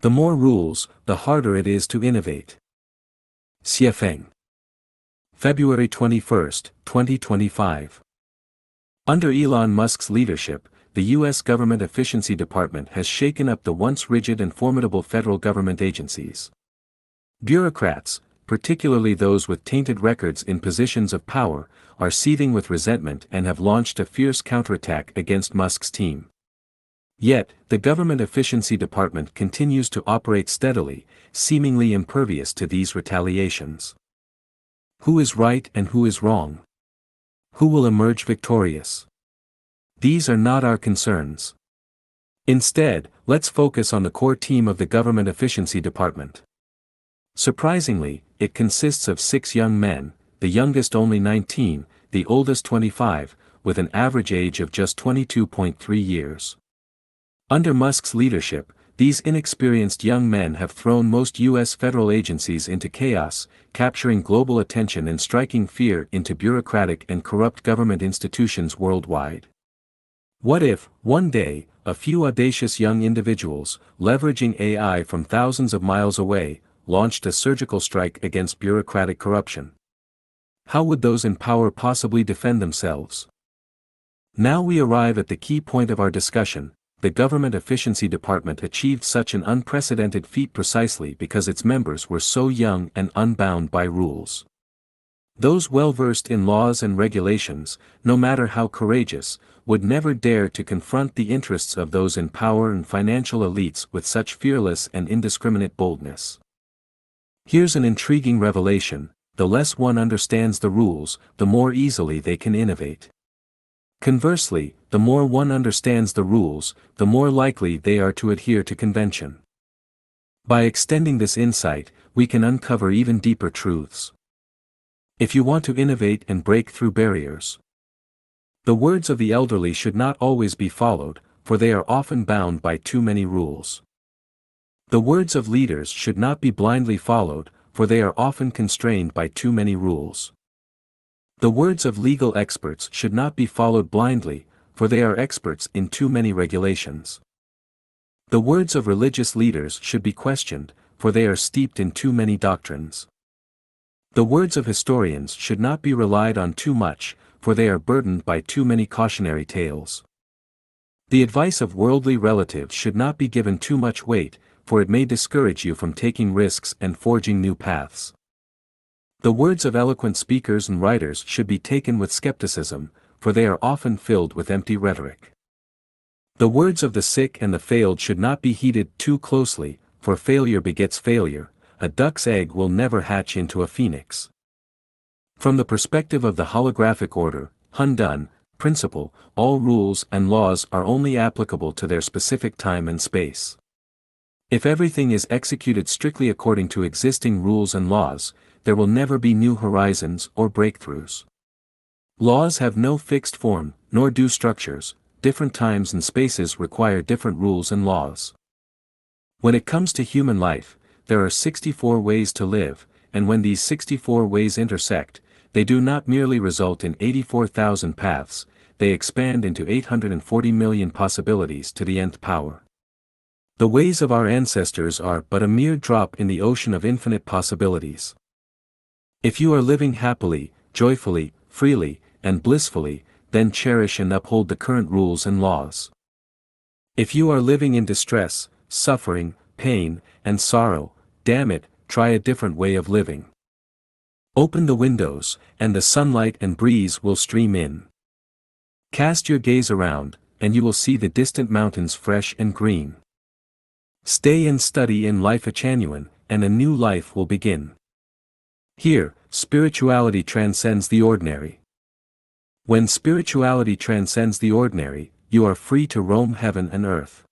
The more rules, the harder it is to innovate. Xiefeng. February 21, 2025. Under Elon Musk's leadership, the U.S. Government Efficiency Department has shaken up the once rigid and formidable federal government agencies. Bureaucrats, particularly those with tainted records in positions of power, are seething with resentment and have launched a fierce counterattack against Musk's team. Yet, the Government Efficiency Department continues to operate steadily, seemingly impervious to these retaliations. Who is right and who is wrong? Who will emerge victorious? These are not our concerns. Instead, let's focus on the core team of the Government Efficiency Department. Surprisingly, it consists of 6 young men, the youngest only 19, the oldest 25, with an average age of just 22.3 years. Under Musk's leadership, these inexperienced young men have thrown most U.S. federal agencies into chaos, capturing global attention and striking fear into bureaucratic and corrupt government institutions worldwide. What if, one day, a few audacious young individuals, leveraging AI from thousands of miles away, launched a surgical strike against bureaucratic corruption? How would those in power possibly defend themselves? Now we arrive at the key point of our discussion. The Government Efficiency Department achieved such an unprecedented feat precisely because its members were so young and unbound by rules. Those well-versed in laws and regulations, no matter how courageous, would never dare to confront the interests of those in power and financial elites with such fearless and indiscriminate boldness. Here's an intriguing revelation: the less one understands the rules, the more easily they can innovate. Conversely, the more one understands the rules, the more likely they are to adhere to convention. By extending this insight, we can uncover even deeper truths. If you want to innovate and break through barriers, the words of the elderly should not always be followed, for they are often bound by too many rules. The words of leaders should not be blindly followed, for they are often constrained by too many rules. The words of legal experts should not be followed blindly, for they are experts in too many regulations. The words of religious leaders should be questioned, for they are steeped in too many doctrines. The words of historians should not be relied on too much, for they are burdened by too many cautionary tales. The advice of worldly relatives should not be given too much weight, for it may discourage you from taking risks and forging new paths. The words of eloquent speakers and writers should be taken with skepticism, for they are often filled with empty rhetoric. The words of the sick and the failed should not be heeded too closely, for failure begets failure. A duck's egg will never hatch into a phoenix. From the perspective of the holographic order, Hundun, principle, all rules and laws are only applicable to their specific time and space. If everything is executed strictly according to existing rules and laws, there will never be new horizons or breakthroughs. Laws have no fixed form, nor do structures. Different times and spaces require different rules and laws. When it comes to human life, there are 64 ways to live, and when these 64 ways intersect, they do not merely result in 84,000 paths, they expand into 840 million possibilities to the nth power. The ways of our ancestors are but a mere drop in the ocean of infinite possibilities. If you are living happily, joyfully, freely, and blissfully, then cherish and uphold the current rules and laws. If you are living in distress, suffering, pain, and sorrow, damn it, try a different way of living. Open the windows, and the sunlight and breeze will stream in. Cast your gaze around, and you will see the distant mountains fresh and green. Stay and study in Lifechanyuan, and a new life will begin. Here, spirituality transcends the ordinary. When spirituality transcends the ordinary, you are free to roam heaven and earth.